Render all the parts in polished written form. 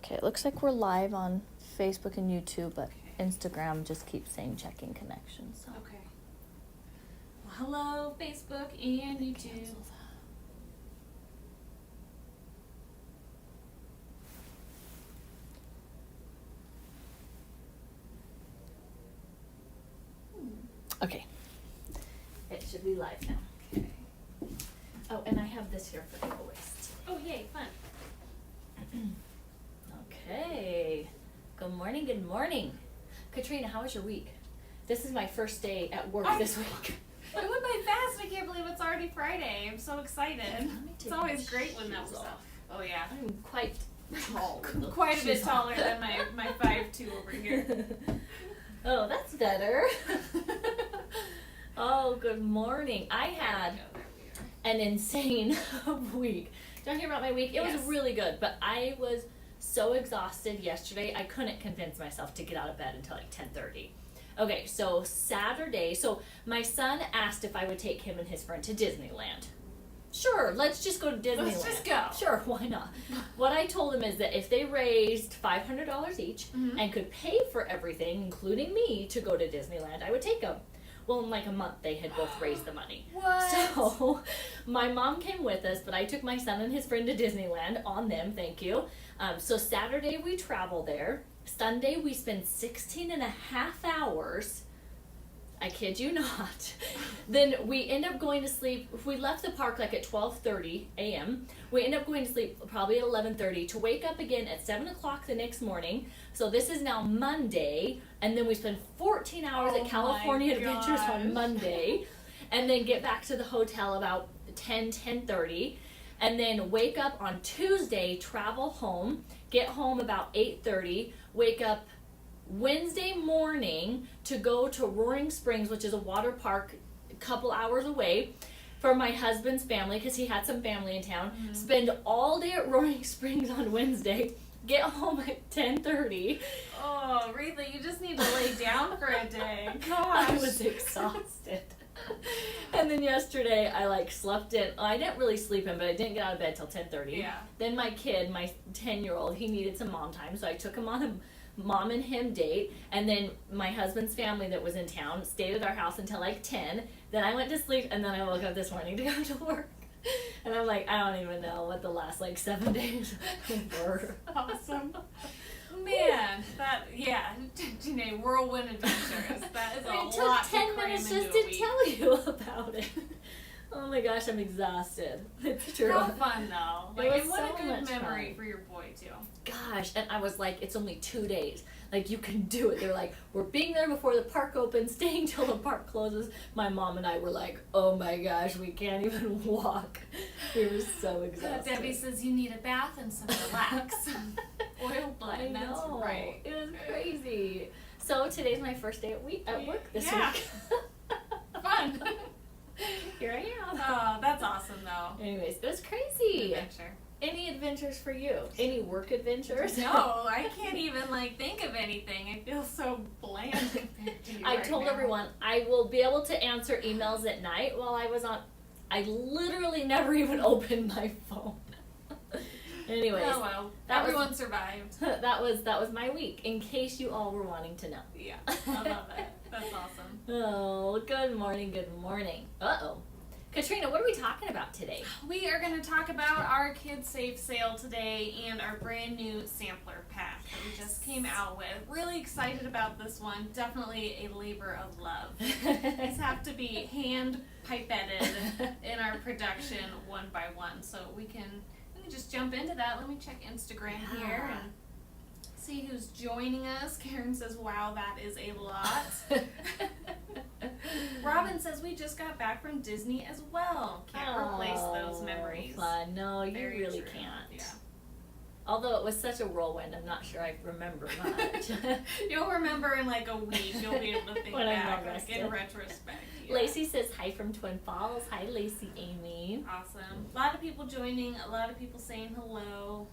Okay, it looks like we're live on Facebook and YouTube, but Instagram just keeps saying checking connection. So. Okay. Well, hello, Facebook and YouTube. Cancel that. Okay. It should be live now. Okay. Oh, and I have this here for giveaways. Oh, yay, fun. Okay. Good morning, good morning. Katrina, how was your week? This is my first day at work this week. It went by fast. I can't believe it's already Friday. I'm so excited. It's always great when that was off. Oh, yeah. I'm quite tall. Quite a bit taller than my 5'2" over here. Oh, that's better. Oh, good morning. I had an insane week. Don't hear about my week. It was really good, but I was so exhausted yesterday. I couldn't convince myself to get out of bed until like 10:30. Okay, so Saturday, so my son asked if I would take him and his friend to Disneyland. Sure, let's just go to Disneyland. Let's just go. Sure, why not? What I told him is that if they raised $500 each and could pay for everything, including me, to go to Disneyland, I would take them. Well, in like a month, they had both raised the money. What? So, my mom came with us, but I took my son and his friend to Disneyland, on them, thank you. So Saturday, we travel there. Sunday, we spend 16 and a half hours. I kid you not. Then we end up going to sleep. We left the park like at 12:30 a.m. We end up going to sleep probably at 11:30 to wake up again at 7 o'clock the next morning. So this is now Monday, and then we spend 14 hours at California Adventures on Monday, and then get back to the hotel about 10:30, and then wake up on Tuesday, travel home, get home about 8:30, wake up Wednesday morning to go to Roaring Springs, which is a water park a couple hours away, for my husband's family, because he had some family in town. Spend all day at Roaring Springs on Wednesday, get home at 10:30. Oh, Retha, you just need to lay down for a day. Gosh. I was exhausted. And then yesterday I slept in. I didn't really sleep in, but I didn't get out of bed till 10:30. Yeah. Then my kid, my 10-year-old, he needed some mom time, so I took him on a mom and him date, and then my husband's family that was in town stayed at our house until like 10. Then I went to sleep, and then I woke up this morning to go to work. And I'm like, I don't even know what the last 7 days were. Awesome. Man, whirlwind adventures. That is a lot to cram into a week. It took 10 minutes just to tell you about it. Oh my gosh, I'm exhausted. It's true. How fun though. It was what so a good much memory fun for your boy too. Gosh, and I was like, it's only 2 days. You can do it. They're like, we're being there before the park opens, staying till the park closes. My mom and I were like, oh my gosh, we can't even walk. We were so exhausted. Debbie says you need a bath and some relax. Oil blood, that's right. It was crazy. So today's my first day at work this week. Fun. Here I am. Oh, that's awesome though. Anyways, it was crazy. Adventure. Any adventures for you? Any work adventures? No, I can't even think of anything. I feel so bland compared to you. I told everyone I will be able to answer emails at night while I was on. I literally never even opened my phone. Anyways, oh well, everyone survived. That was my week. In case you all were wanting to know. Yeah, I love it. That's awesome. Oh, good morning, good morning. Uh-oh. Katrina, what are we talking about today? We are going to talk about our Kidsafe sale today and our brand new sampler pack that we just came out with. Really excited about this one. Definitely a labor of love. These have to be hand pipetted in our production one by one. So we can just jump into that. Let me check Instagram here and see who's joining us. Karen says, wow, that is a lot. Robin says, we just got back from Disney as well. Can't replace those memories. Fun. No, you Very really true. can't. Yeah. Although it was such a whirlwind, I'm not sure I remember much. You'll remember in a week. You'll be able to think When I'm back not in retrospect. Yeah. Lacey says hi from Twin Falls. Hi, Lacey, Amy. Awesome. A lot of people joining. A lot of people saying hello.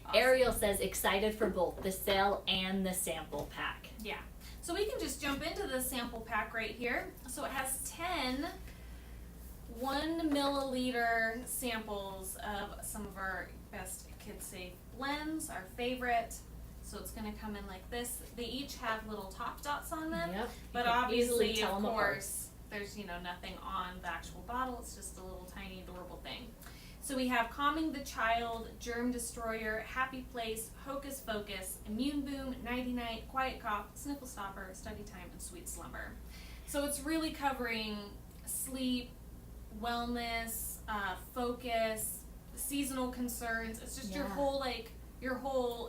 Awesome. Ariel says excited for both the sale and the sample pack. Yeah. So we can just jump into the sample pack right here. So it has 10 1 milliliter samples of some of our best Kidsafe blends, our favorite. So it's going to come in like this. They each have little top dots on them, Yep. but You can easily obviously, tell of them apart. course, there's nothing on the actual bottle. It's just a little tiny adorable thing. So we have Calming the Child, Germ Destroyer, Happy Place, Hocus Pocus, Immune Boom, Nighty Night, Quiet Cough, Sniffle Stopper, Study Time, and Sweet Slumber. So it's really covering sleep, wellness, focus, seasonal concerns. It's just your whole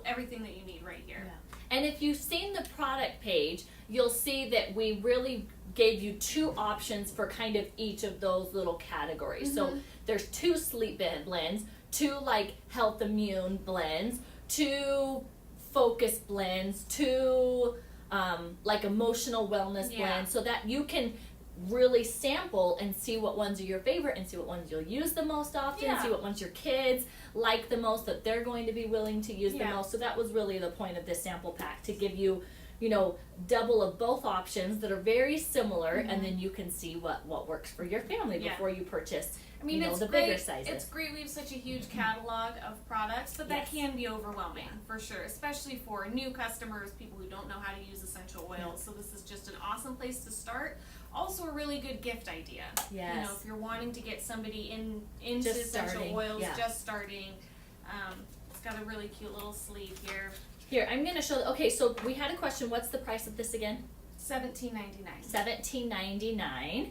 everything that you need right here. Yeah. And if you've seen the product page, you'll see that we really gave you 2 options for kind of each of those little categories. So there's 2 sleep blends, 2 like health immune blends, 2 focus blends, 2 like emotional wellness blends, so that you can really sample and see what ones are your favorite and see what ones you'll use the most often, see what ones your kids like the most, that they're going to be willing to use the most. So that was really the point of this sample pack, to give you, double of both options that are very similar, and then you can see what works for your family before you purchase it's the great. bigger sizes. It's great we have such a huge catalog of products, but that can be overwhelming for sure, especially for new customers, people who don't know how to use essential oils. So this is just an awesome place to start. Also a really good gift idea. Yes. If you're wanting to get somebody into Just essential starting, oils, just starting. It's got a really cute little sleeve here. Here, I'm going to show, okay, so we had a question, what's the price of this again? $17.99. $17.99.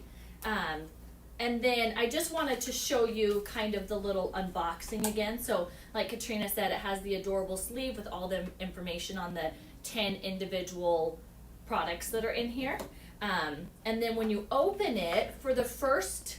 And then I just wanted to show you kind of the little unboxing again. So like Katrina said, it has the adorable sleeve with all the information on the 10 individual products that are in here. And then when you open it, for the first,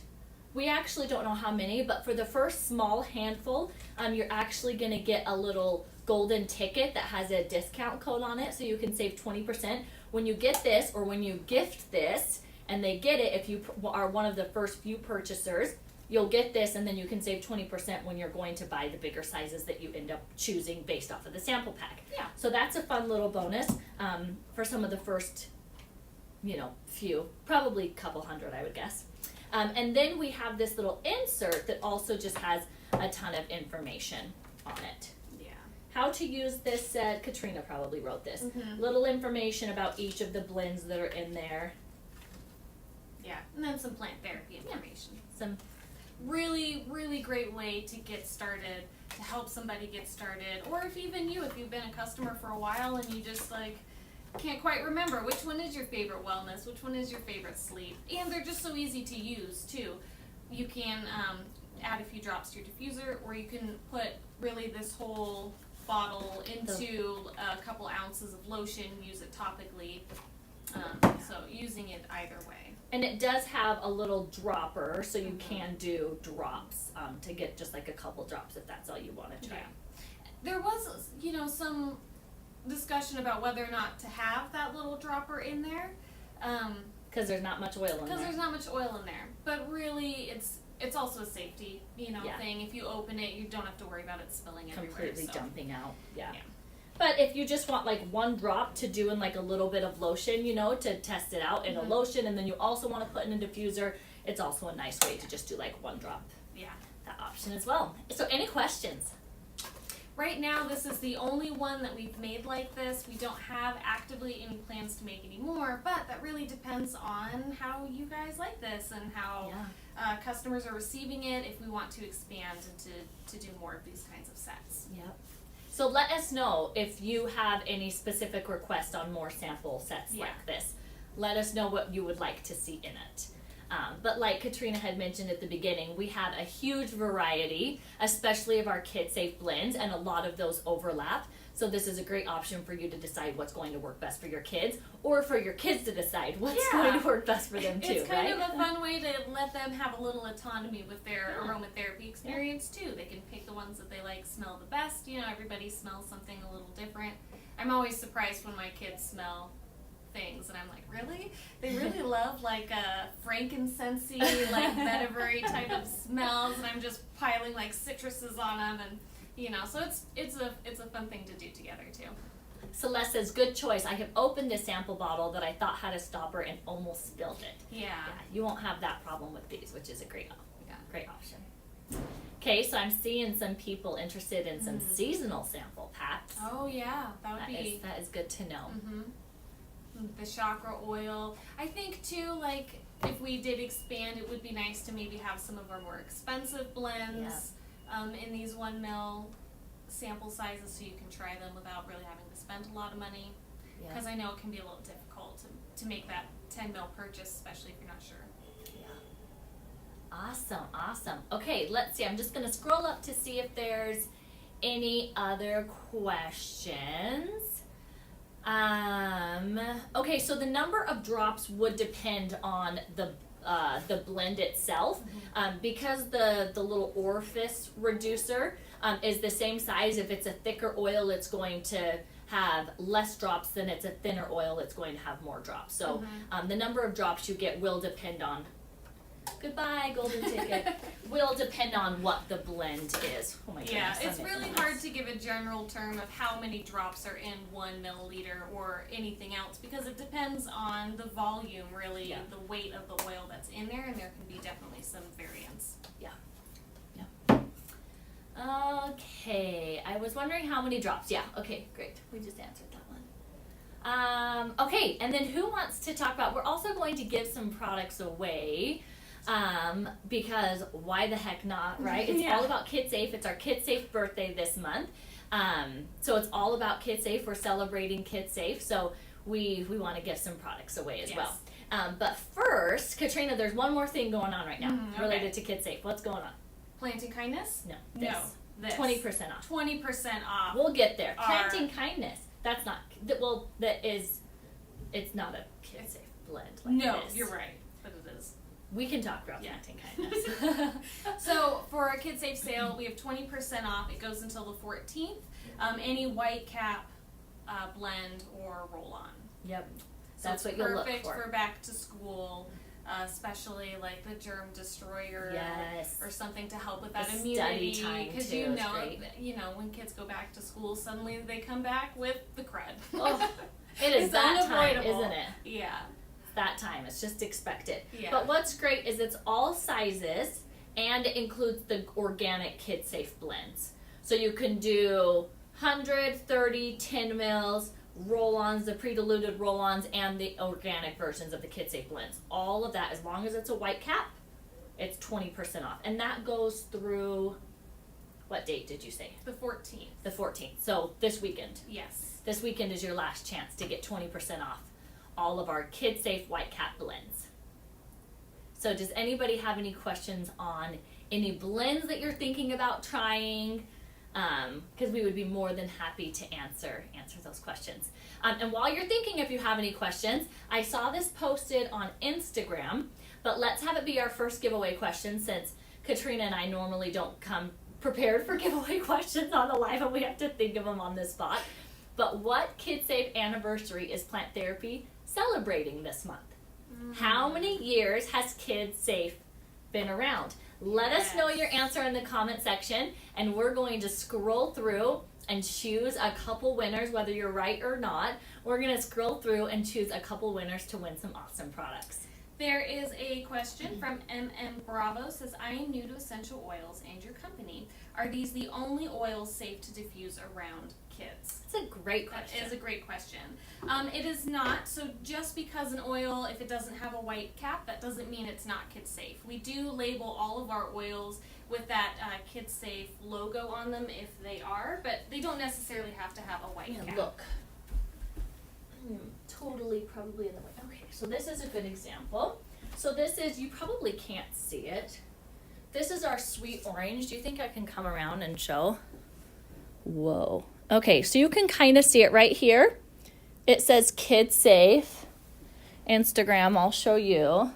we actually don't know how many, but for the first small handful, you're actually going to get a little golden ticket that has a discount code on it, so you can save 20%. When you get this, or when you gift this, and they get it, if you are one of the first few purchasers, you'll get this, and then you can save 20% when you're going to buy the bigger sizes that you end up choosing based off of the sample pack. Yeah. So that's a fun little bonus for some of the first, few, probably a couple hundred, I would guess. And then we have this little insert that also just has a ton of information on it. Yeah. How to use this, Katrina probably wrote this. Little information about each of the blends that are in there. Yeah, and then some plant therapy information. Some really, really great way to get started, to help somebody get started, or if you've been a customer for a while and you just can't quite remember which one is your favorite wellness, which one is your favorite sleep, and they're just so easy to use too. You can add a few drops to your diffuser, or you can put really this whole bottle into a couple ounces of lotion, use it topically. So using it either way. And it does have a little dropper, so you can do drops to get just like a couple drops if that's all you want to try. Yeah. There was, some discussion about whether or not to have that little dropper in there. Because there's not much oil in there. Because there's not much oil in there. But really, it's also a safety, thing. If you open it, you don't have to worry about it spilling everywhere. Completely dumping out. Yeah. But if you just want one drop to do in a little bit of lotion, to test it out in a lotion, and then you also want to put in a diffuser, it's also a nice way to just do one drop. Yeah. That option as well. So any questions? Right now, this is the only one that we've made like this. We don't have actively any plans to make any more, but that really depends on how you guys like this and how customers are receiving it, if we want to expand and to do more of these kinds of sets. Yep. So let us know if you have any specific requests on more sample sets like this. Let us know what you would like to see in it. But like Katrina had mentioned at the beginning, we have a huge variety, especially of our Kidsafe blends, and a lot of those overlap. So this is a great option for you to decide what's going to work best for your kids, or for your kids to decide what's going to work best for them too, It's kind of a fun way to let them have a little autonomy with their aromatherapy experience too. They can pick the ones that they smell the best. Everybody smells something a little different. I'm always surprised when my kids smell things, and I'm like, really? They really love frankincense-y, vetiver type of smells, and I'm just piling citruses on them, and so it's a fun thing to do together too. Celeste says, good choice. I have opened a sample bottle that I thought had a stopper and almost spilled it. Yeah. You won't have that problem with these, which is a great option. Okay, so I'm seeing some people interested in some seasonal sample packs. Oh yeah, that is good to know. The chakra oil. I think too, like if we did expand, it would be nice to maybe have some of our more expensive blends in these 1 ml sample sizes, so you can try them without really having to spend a lot of money. Because I know it can be a little difficult to make that 10 ml purchase, especially if you're not sure. Awesome. Okay, let's see. I'm just going to scroll up to see if there's any other questions. Okay, so the number of drops would depend on the blend itself, because the little orifice reducer is the same size. If it's a thicker oil, it's going to have less drops than it's a thinner oil, it's going to have more drops. So the number of drops you get will depend on, goodbye golden ticket, will depend on what the blend is. Oh my goodness. Yeah, it's really hard to give a general term of how many drops are in 1 milliliter or anything else, because it depends on the volume, really, the weight of the oil that's in there, and there can be definitely some variance. Okay, I was wondering how many drops. Okay, great. We just answered that one. Okay, and then who wants to talk about, we're also going to give some products away, because why the heck not, right? It's all about Kidsafe. It's our Kidsafe birthday this month. So it's all about Kidsafe. We're celebrating Kidsafe, so we want to give some products away as well. But first, Katrina, there's one more thing going on right now related to Kidsafe. What's going on? Planting kindness? No. This. 20% off. 20% off. We'll get there. Planting kindness. That's not, it's not a Kidsafe blend like this. You're right, but it is. We can talk about planting kindness. So for a Kidsafe sale, we have 20% off. It goes until the 14th. Any white cap blend or roll-on. Yep. So that's what you'll look for. Perfect for back to school. Especially like the germ destroyer, or something to help with that immunity. Because you know, when kids go back to school, suddenly they come back with the crud. It is that time, isn't it? Yeah, that time. It's just expected. Yeah. But what's great is it's all sizes, and it includes the organic Kidsafe blends. So you can do 100, 30, 10 mils. Roll-ons, the pre-diluted roll-ons, and the organic versions of the Kidsafe blends. All of that, as long as it's a white cap, it's 20% off. And that goes through, what date did you say? The 14th. The 14th. So this weekend. Yes. This weekend is your last chance to get 20% off all of our Kidsafe white cap blends. So does anybody have any questions on any blends that you're thinking about trying? Because we would be more than happy to answer those questions. And while you're thinking, if you have any questions, I saw this posted on Instagram, but let's have it be our first giveaway question, since Katrina and I normally don't come prepared for giveaway questions on the live, and we have to think of them on the spot. But what Kidsafe anniversary is Plant Therapy celebrating this month? How many years has Kidsafe been around? Let us know your answer in the comment section, and we're going to scroll through and choose a couple winners, whether you're right or not. We're going to scroll through and choose a couple winners to win some awesome products. There is a question from MM Bravo. Says, I am new to essential oils and your company. Are these the only oils safe to diffuse around kids? That's a great question. That is a great question. It is not. So just because an oil, if it doesn't have a white cap, that doesn't mean it's not kid safe. We do label all of our oils with that Kidsafe logo on them if they are, but they don't necessarily have to have a white cap. Look. Totally probably in the way. Okay, so this is a good example. So this is, you probably can't see it. This is our sweet orange. Do you think I can come around and show? Whoa. Okay, so you can kind of see it right here. It says Kidsafe. Instagram, I'll show you.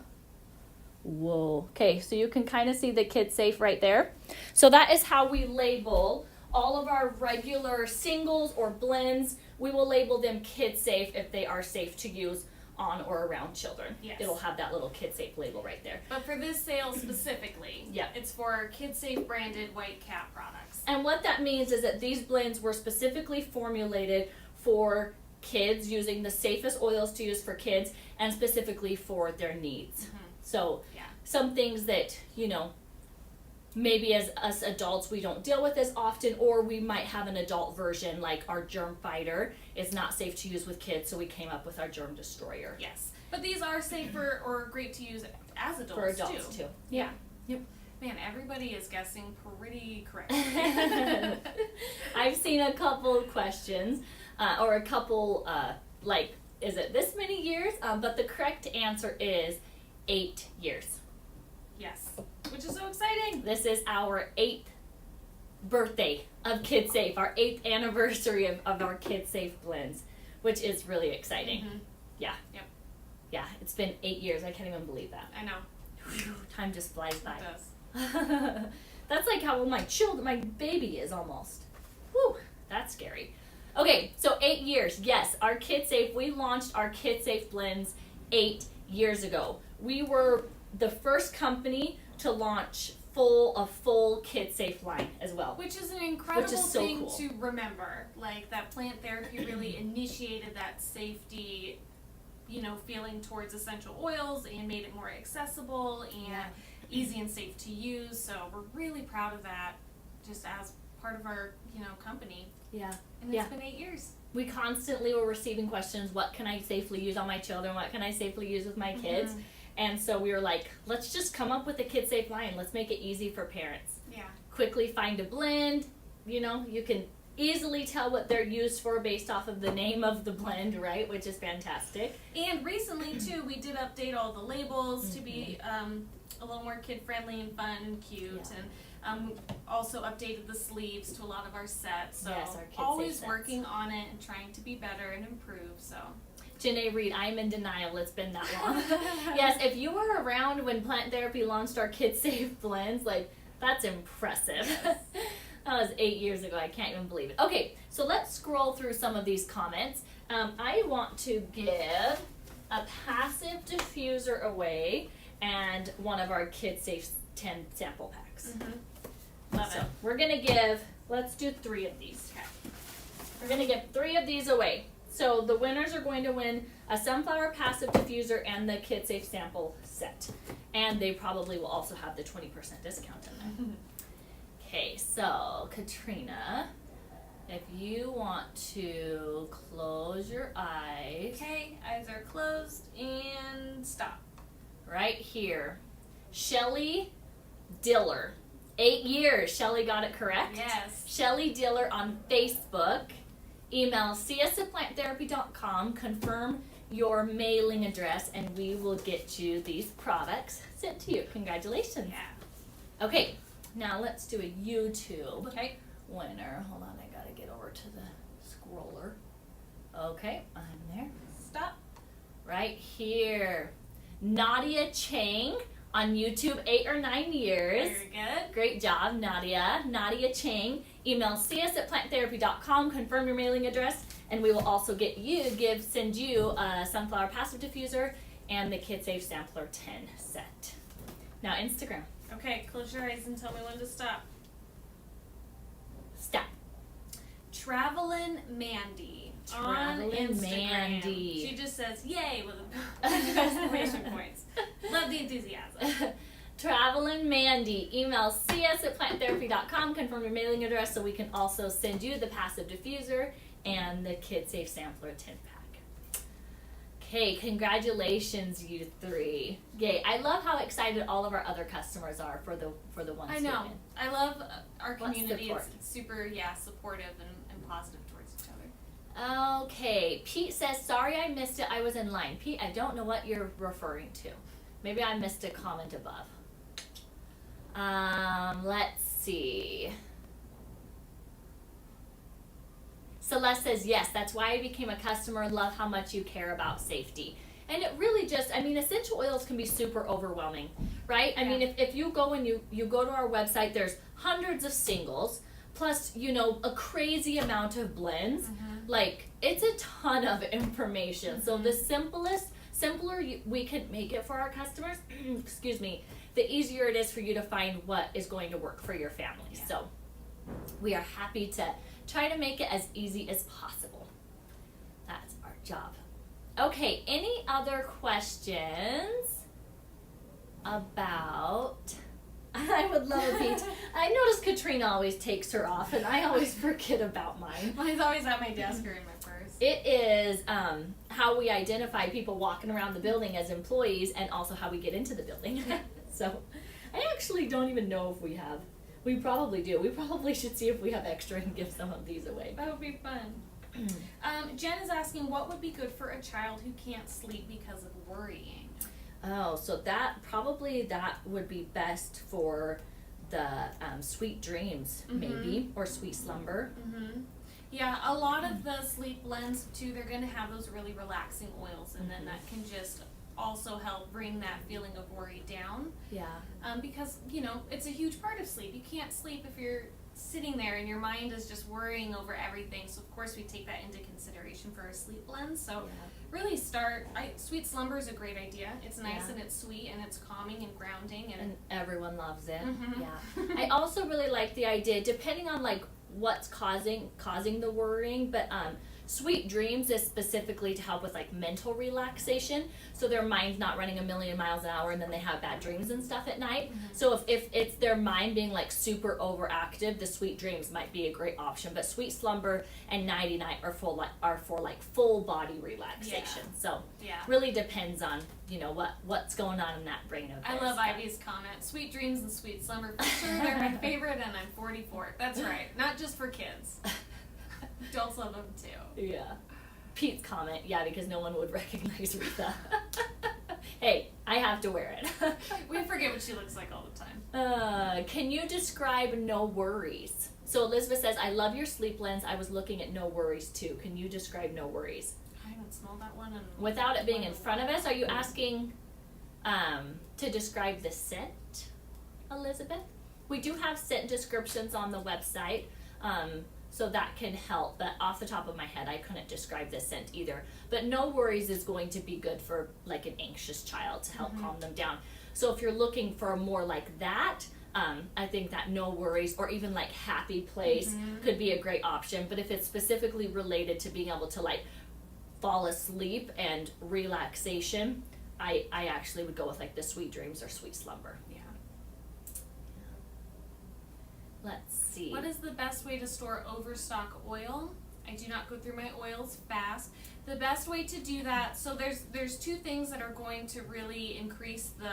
Whoa. Okay, so you can kind of see the Kidsafe right there. So that is how we label all of our regular singles or blends. We will label them Kidsafe if they are safe to use on or around children. Yes. It'll have that little Kidsafe label right there. But for this sale specifically, it's for Kidsafe branded white cap products. And what that means is that these blends were specifically formulated for kids, using the safest oils to use for kids and specifically for their needs. So some things that, you know, maybe as us adults we don't deal with as often, or we might have an adult version, like our germ fighter is not safe to use with kids, so we came up with our germ destroyer. Yes, but these are safer or great to use as adults, for adults too. Yeah. Yep. Man, everybody is guessing pretty correct. I've seen a couple questions, or a couple, like, is it this many years? But the correct answer is 8 years. Yes, which is so exciting. This is our 8th birthday of Kidsafe, our 8th anniversary of our Kidsafe Blends, which is really exciting. Yeah. Yep. Yeah, it's been 8 years. I can't even believe that. I know. Whew, time just flies by. It does. That's like how old my baby is almost. Whew, that's scary. Okay, so 8 years. Yes, our Kidsafe, we launched our Kidsafe Blends 8 years ago. We were the first company to launch a full Kidsafe line as well. Which is an incredible so thing cool to remember. Like, that plant therapy really initiated that safety, you know, feeling towards essential oils and made it more accessible and easy and safe to use. So we're really proud of that, just as part of our, you know, company. Yeah. And it's been 8 years. We constantly were receiving questions, what can I safely use on my children? What can I safely use with my kids? And so we were like, let's just come up with a Kidsafe line. Let's make it easy for parents. Yeah. Quickly find a blend. You know, you can easily tell what they're used for based off of the name of the blend, right? Which is fantastic. And recently, too, we did update all the labels to be a little more kid-friendly and fun and cute. And also updated the sleeves to a lot of our sets. So yes, our Kidsafe always sets. Working on it and trying to be better and improve. So Janae Reed, I'm in denial. It's been that long. Yes, if you were around when Plant Therapy launched our Kidsafe Blends, like, that's impressive. Yes. That was 8 years ago. I can't even believe it. Okay, so let's scroll through some of these comments. I want to give a passive diffuser away and one of our Kidsafe 10 sample packs. Love it. We're going to give, let's do 3 of these. Okay. We're going to give 3 of these away. So the winners are going to win a Sunflower Passive Diffuser and the Kidsafe sample set. And they probably will also have the 20% discount in there. Okay, so Katrina, if you want to close your eyes. Okay, eyes are closed and stop. Right here. Shelly Diller. 8 years. Shelly got it correct? Yes. Shelly Diller on Facebook. Email cs@planttherapy.com, confirm your mailing address, and we will get you these products sent to you. Congratulations. Yeah. Okay, now let's do a YouTube Okay. winner. Hold on, I gotta get over to the scroller. Okay, I'm there. Stop. Right here. Nadia Chang on YouTube, 8 or 9 years. Very good. Great job, Nadia. Nadia Chang. Email cs@planttherapy.com, confirm your mailing address, and we will also send you a Sunflower Passive Diffuser and the Kidsafe Sampler 10 set. Now Instagram. Okay, close your eyes and tell me when to stop. Stop. Travelin' Mandy on Travelin' Instagram. Mandy. She just says yay with exclamation points. Love the enthusiasm. Travelin' Mandy. Email cs@planttherapy.com, confirm your mailing address so we can also send you the Passive Diffuser and the Kidsafe Sampler 10 pack. Okay, congratulations, you 3. Yay. I love how excited all of our other customers are for the ones I know. who win. I love our Lots of community. support. It's super, supportive and positive towards each other. Okay, Pete says, sorry I missed it, I was in line. Pete, I don't know what you're referring to. Maybe I missed a comment above. Let's see. Celeste says, yes, that's why I became a customer. Love how much you care about safety. And it really just, I mean, essential oils can be super overwhelming, right? I mean, if you go and you go to our website, there's hundreds of singles, plus, a crazy amount of blends. Like, it's a ton of information. So the simpler we can make it for our customers, excuse me, the easier it is for you to find what is going to work for your family. So we are happy to try to make it as easy as possible. That's our job. Okay, any other questions about... I would love a peach. I notice Katrina always takes her off, and I always forget about mine. Mine's always at my desk or in my purse. It is how we identify people walking around the building as employees, and also how we get into the building. So I actually don't even know if we have. We probably do. We probably should see if we have extra and give some of these away. That would be fun. Jen is asking, what would be good for a child who can't sleep because of worrying? Oh, so that would be best for the sweet dreams, maybe, or sweet slumber. Yeah, a lot of the sleep blends too, they're going to have those really relaxing oils, and then that can just also help bring that feeling of worry down. Yeah. Because, you know, it's a huge part of sleep. You can't sleep if you're sitting there and your mind is just worrying over everything. So of course we take that into consideration for our sleep blends. So really sweet slumber is a great idea. It's nice and it's sweet and it's calming and grounding and everyone loves it. Yeah. I also really like the idea, depending on like what's causing the worrying, but sweet dreams is specifically to help with like mental relaxation, so their mind's not running a million miles an hour and then they have bad dreams and stuff at night. So if it's their mind being like super overactive, the sweet dreams might be a great option, but sweet slumber and nighty night are for like full body relaxation. So really depends on, you know, what's going on in that brain of theirs. I love Ivy's comment. Sweet dreams and sweet slumber, for sure they're my favorite, and I'm 44. That's right. Not just for kids. Adults love them too. Yeah. Pete's comment, because no one would recognize Retha. Hey, I have to wear it. We forget what she looks like all the time. Can you describe no worries? So Elizabeth says, I love your sleep blends. I was looking at no worries too. Can you describe no worries? I haven't smelled that one. Without it being in front of us, are you asking to describe the scent, Elizabeth? We do have scent descriptions on the website. So that can help, but off the top of my head, I couldn't describe this scent either. But no worries is going to be good for like an anxious child to help calm them down. So if you're looking for more like that, I think that no worries or even like happy place could be a great option. But if it's specifically related to being able to like fall asleep and relaxation, I actually would go with like the sweet dreams or sweet slumber. Let's see. What is the best way to store Overstock oil? I do not go through my oils fast. The best way to do that, so there's two things that are going to really increase the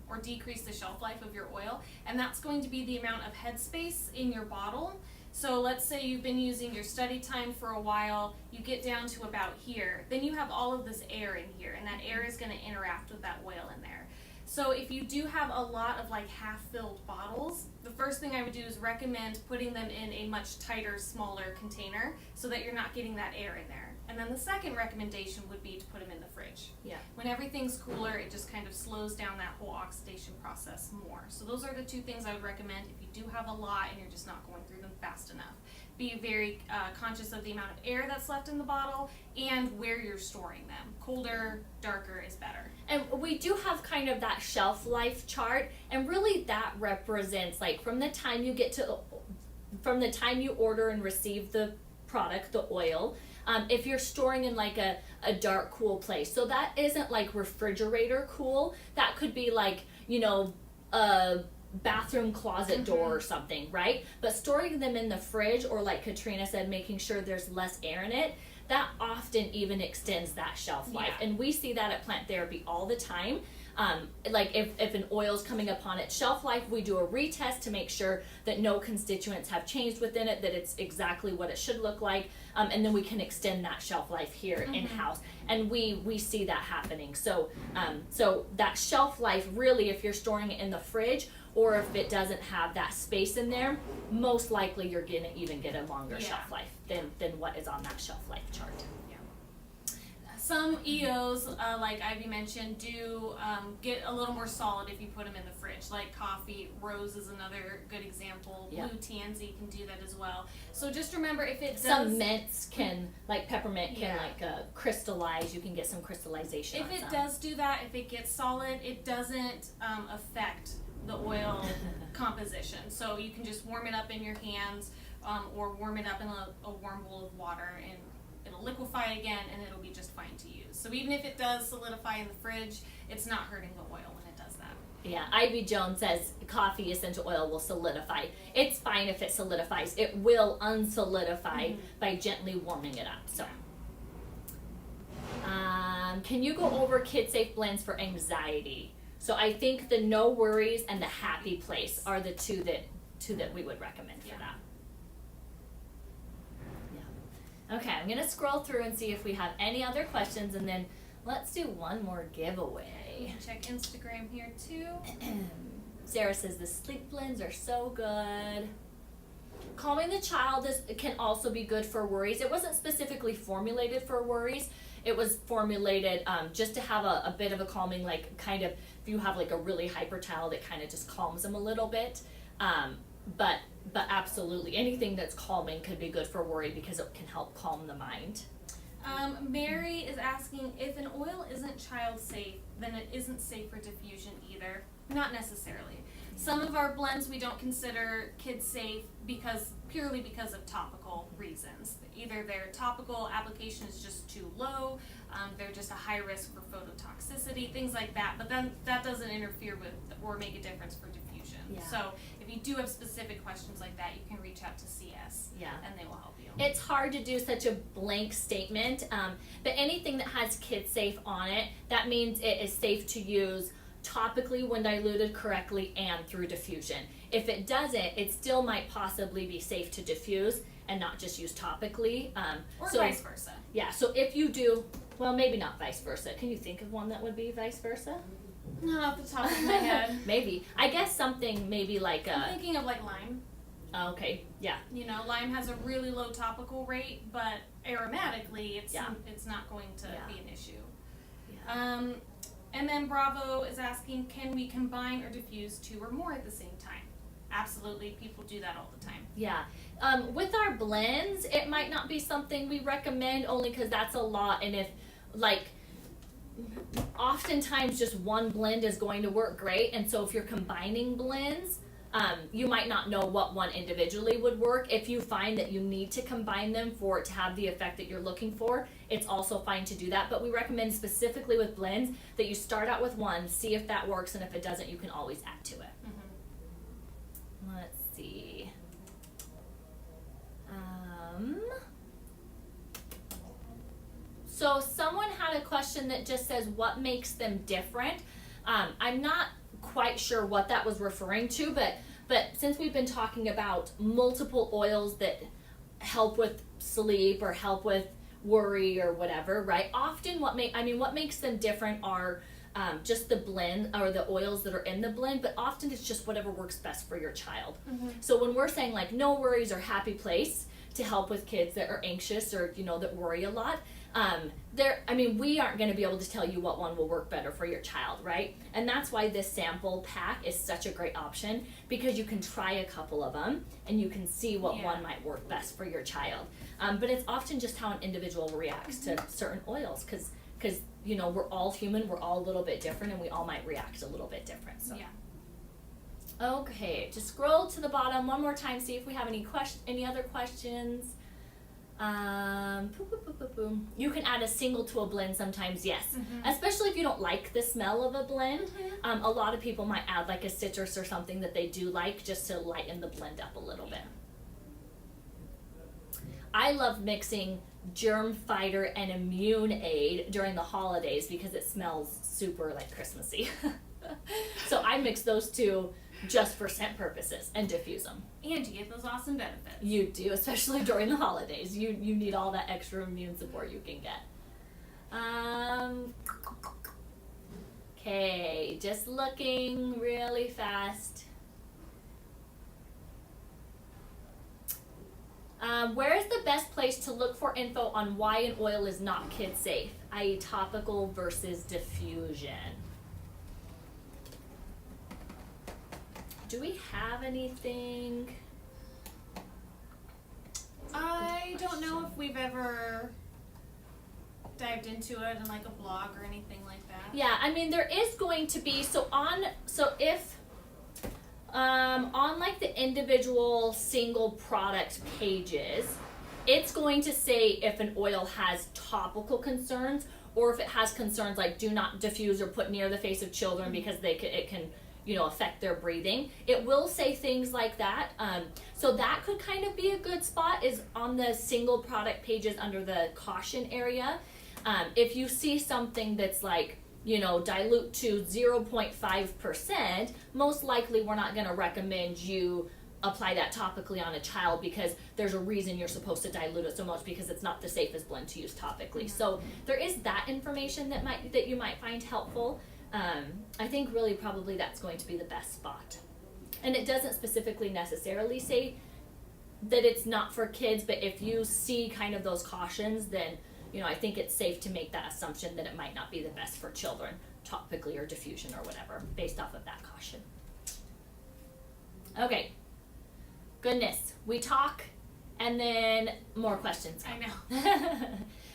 or decrease the shelf life of your oil, and that's going to be the amount of headspace in your bottle. So let's say you've been using your study time for a while, you get down to about here, then you have all of this air in here, and that air is going to interact with that oil in there. So if you do have a lot of like half-filled bottles, the first thing I would do is recommend putting them in a much tighter, smaller container so that you're not getting that air in there. And then the second recommendation would be to put them in the fridge. When everything's cooler, it just kind of slows down that whole oxidation process more. So those are the two things I would recommend if you do have a lot and you're just not going through them fast enough. Be very conscious of the amount of air that's left in the bottle and where you're storing them. Colder, darker is better. And we do have kind of that shelf life chart, and really that represents like from the time you order and receive the product, the oil, if you're storing in like a dark, cool place. So that isn't like refrigerator cool. That could be like, you know, a bathroom closet door or something, right? But storing them in the fridge, or like Katrina said, making sure there's less air in it, that often even extends that shelf life. And we see that at Plant Therapy all the time. Like if an oil's coming upon its shelf life, we do a retest to make sure that no constituents have changed within it, that it's exactly what it should look like, and then we can extend that shelf life here in-house. And we see that happening. So so that shelf life, really, if you're storing it in the fridge, or if it doesn't have that space in there, most likely you're gonna even get a longer shelf life than what is on that shelf life chart. Some EOs, like Ivy mentioned, do get a little more solid if you put them in the fridge, like coffee. Rose is another good example. Blue tansy can do that as well. So just remember, if it does... Some mints can, like peppermint, can crystallize. You can get some crystallization If it does do that, if it gets solid, it doesn't affect the oil composition. So you can just warm it up in your hands, or warm it up in a warm bowl of water, and it'll liquefy again, and it'll be just fine to use. So even if it does solidify in the fridge, it's not hurting the oil when it does that. Yeah, Ivy Jones says coffee essential oil will solidify. It's fine if it solidifies. It will unsolidify by gently warming it up. So, can you go over Kidsafe Blends for anxiety? So I think the no worries and the happy place are the two that we would recommend for that. Yeah. Okay, I'm gonna scroll through and see if we have any other questions, and then let's do one more giveaway. You can check Instagram here too. Sarah says the sleep blends are so good. Calming the child can also be good for worries. It wasn't specifically formulated for worries. It was formulated just to have a bit of a calming, like kind of if you have like a really hyper child, it kind of just calms them a little bit. But absolutely anything that's calming could be good for worry because it can help calm the mind. Mary is asking, if an oil isn't child safe, then it isn't safe for diffusion either. Not necessarily. Some of our blends we don't consider kid safe purely because of topical reasons. Either their topical application is just too low, they're just a high risk for phototoxicity, things like that, but then that doesn't interfere with or make a difference for diffusion. Yeah. So if you do have specific questions like that, you can reach out to CS and they will help you. It's hard to do such a blank statement, but anything that has kid safe on it, that means it is safe to use topically when diluted correctly and through diffusion. If it doesn't, it still might possibly be safe to diffuse and not just use topically. Or vice versa. Yeah, so if you do, well, maybe not vice versa. Can you think of one that would be vice versa? Not off the top of my head. Maybe. I guess something maybe like I'm thinking of like lime. Okay, yeah. You know, lime has a really low topical rate, but aromatically it's not going to be an issue. Yeah. And then Bravo is asking, can we combine or diffuse two or more at the same time? Absolutely, people do that all the time. Yeah. With our blends, it might not be something we recommend only because that's a lot, and if like oftentimes just one blend is going to work great, and so if you're combining blends, you might not know what one individually would work. If you find that you need to combine them for it to have the effect that you're looking for, it's also fine to do that. But we recommend specifically with blends that you start out with one, see if that works, and if it doesn't, you can always add to it. Let's see. So someone had a question that just says, what makes them different? I'm not quite sure what that was referring to, but since we've been talking about multiple oils that help with sleep or help with worry or whatever, right? Often what makes them different are just the blend or the oils that are in the blend, but often it's just whatever works best for your child. So when we're saying like no worries or happy place to help with kids that are anxious or that worry a lot, we aren't going to be able to tell you what one will work better for your child, right? And that's why this sample pack is such a great option, because you can try a couple of them and you can see what one might work best for your child. But it's often just how an individual reacts to certain oils, because we're all human, we're all a little bit different, and we all might react a little bit different. So. Yeah. Okay, just scroll to the bottom one more time, see if we have any other questions. You can add a single to a blend sometimes, yes. Especially if you don't like the smell of a blend. A lot of people might add like a citrus or something that they do like, just to lighten the blend up a little bit. I love mixing Germ Fighter and Immune Aid during the holidays because it smells super like Christmassy. So I mix those two just for scent purposes and diffuse them. And you get those awesome benefits. You do, especially during the holidays. You need all that extra immune support you can get. Okay, just looking really fast. Where is the best place to look for info on why an oil is not kid safe, i.e. topical versus diffusion? Do we have anything? I don't know if we've ever dived into it in like a blog or anything like that. Yeah, there is going to be, on like the individual single product pages, it's going to say if an oil has topical concerns or if it has concerns like do not diffuse or put near the face of children because it can affect their breathing. It will say things like that. So that could kind of be a good spot, is on the single product pages under the caution area. If you see something that's like, dilute to 0.5%, most likely we're not going to recommend you apply that topically on a child, because there's a reason you're supposed to dilute it so much, because it's not the safest blend to use topically. So there is that information that you might find helpful. I think really probably that's going to be the best spot. And it doesn't specifically necessarily say that it's not for kids, but if you see kind of those cautions, then I think it's safe to make that assumption that it might not be the best for children, topically or diffusion or whatever, based off of that caution. Okay. Goodness. We talk and then more questions come. I know.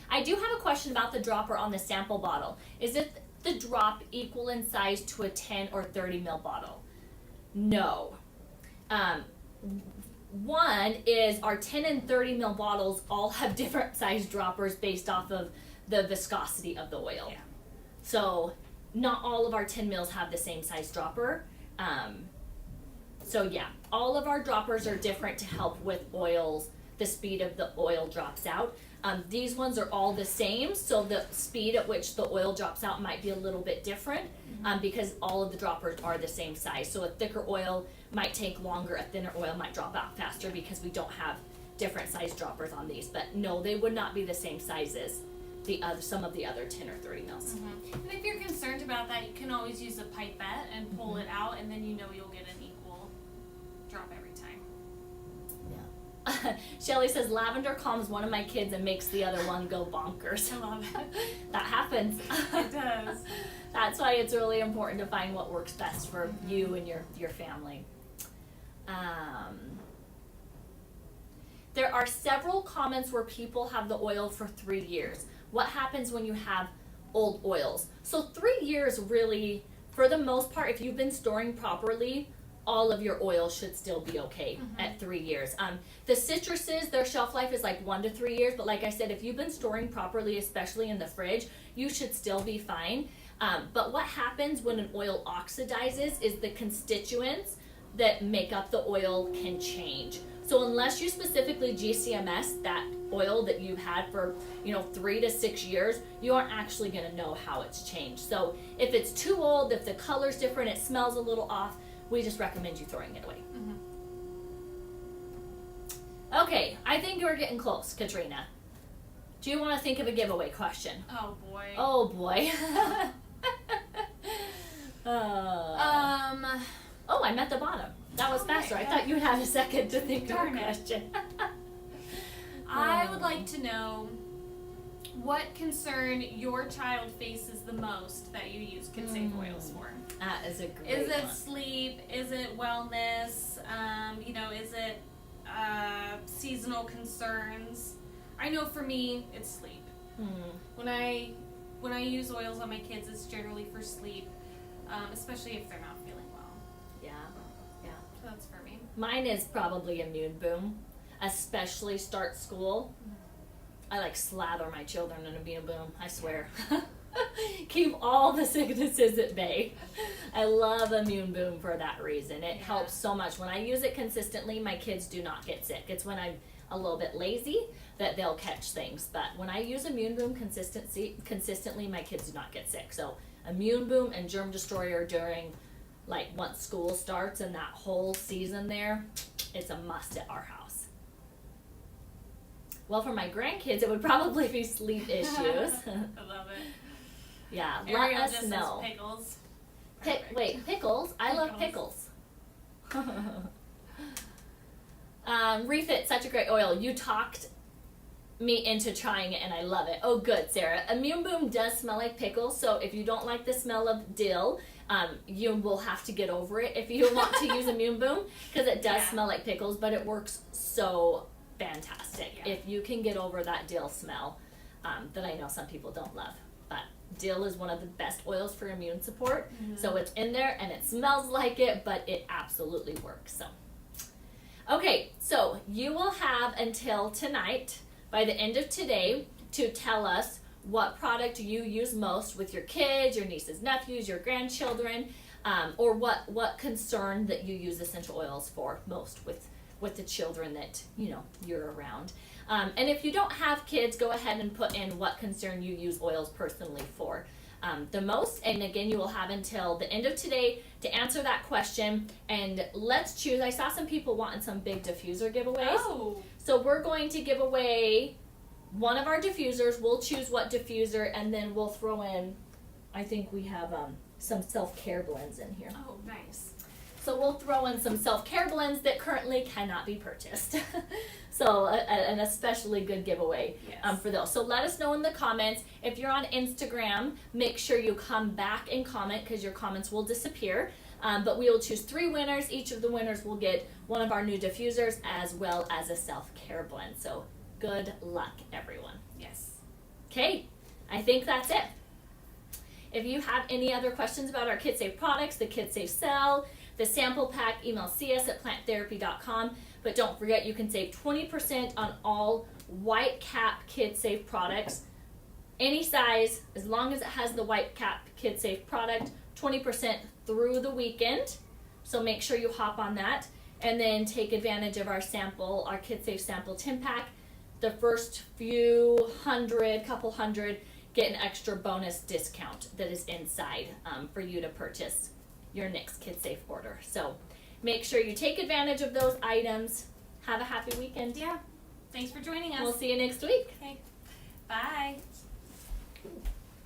I do have a question about the dropper on the sample bottle. Is it the drop equal in size to a 10 or 30 ml bottle? No. One is our 10 and 30 ml bottles all have different size droppers based off of the viscosity of the oil. Yeah. So not all of our 10 mils have the same size dropper. So yeah, all of our droppers are different to help with oils, the speed of the oil drops out. These ones are all the same, so the speed at which the oil drops out might be a little bit different, because all of the droppers are the same size. So a thicker oil might take longer, a thinner oil might drop out faster, because we don't have different size droppers on these. But no, they would not be the same size as some of the other 10 or 30 mils. And if you're concerned about that, you can always use a pipette and pull it out, and then you'll get an equal drop every time. Yeah. Shelly says lavender calms one of my kids and makes the other one go bonkers. I love it. That happens. It does. That's why it's really important to find what works best for you and your family. There are several comments where people have the oil for 3 years. What happens when you have old oils? So 3 years really, for the most part, if you've been storing properly, all of your oil should still be okay at 3 years. The citruses, their shelf life is like 1 to 3 years, but like I said, if you've been storing properly, especially in the fridge, you should still be fine. But what happens when an oil oxidizes is the constituents that make up the oil can change. So unless you specifically GCMS that oil that you've had for 3 to 6 years, you aren't actually going to know how it's changed. So if it's too old, if the color's different, it smells a little off, we just recommend you throwing it away. Okay, I think we're getting close, Katrina. Do you want to think of a giveaway question? Oh boy. Oh boy. Oh, I'm at the bottom. That was faster. I thought you'd have a second to think of a question. I would like to know what concern your child faces the most that you use Kidsafe oils for. That is a great Is it one. sleep? Is it wellness? Is it seasonal concerns? I know for me, it's sleep. When I use oils on my kids, it's generally for sleep, especially if they're not feeling well. Yeah. So that's for me. Mine is probably Immune Boom, especially start school. I slather my children in Immune Boom, I swear. Keep all the sicknesses at bay. I love Immune Boom for that reason. It helps so much. When I use it consistently, my kids do not get sick. It's when I'm a little bit lazy that they'll catch things. But when I use Immune Boom consistently, my kids do not get sick. So Immune Boom and Germ Destroyer during once school starts and that whole season there, it's a must at our house. Well, for my grandkids, it would probably be sleep issues. I love it. Yeah, Ariel let us just know. says pickles. Wait, pickles? I love pickles. Refit, such a great oil. You talked me into trying it and I love it. Oh, good, Sarah. Immune Boom does smell like pickles, so if you don't like the smell of dill, you will have to get over it if you want to use Immune Boom, because it does smell like pickles, but it works so fantastic. If you can get over that dill smell that I know some people don't love. But dill is one of the best oils for immune support, so it's in there and it smells like it, but it absolutely works. So okay, so you will have until tonight by the end of today to tell us what product you use most with your kids, your nieces, nephews, your grandchildren, or what concern that you use essential oils for most with the children that you're around. And if you don't have kids, go ahead and put in what concern you use oils personally for the most. And again, you will have until the end of today to answer that question. And let's choose. I saw some people wanting some big diffuser giveaways. Oh. So we're going to give away one of our diffusers. We'll choose what diffuser, and then we'll throw in, I think we have some self-care blends in here. Oh, nice. So we'll throw in some self-care blends that currently cannot be purchased. So an especially good giveaway for those. So let us know in the comments. If you're on Instagram, make sure you come back and comment, because your comments will disappear. But we will choose 3 winners. Each of the winners will get one of our new diffusers as well as a self-care blend. So good luck, everyone. Yes. Okay, I think that's it. If you have any other questions about our Kidsafe products, the Kidsafe cell, the sample pack, email cs@planttherapy.com. But don't forget, you can save 20% on all white cap Kidsafe products. Any size, as long as it has the white cap Kidsafe product, 20% through the weekend. So make sure you hop on that. And then take advantage of our sample, our Kidsafe sample 10 pack. The first couple hundred, get an extra bonus discount that is inside for you to purchase your next Kidsafe order. So make sure you take advantage of those items. Have a happy weekend. Yeah. Thanks for joining us. We'll see you next week. Okay. Bye.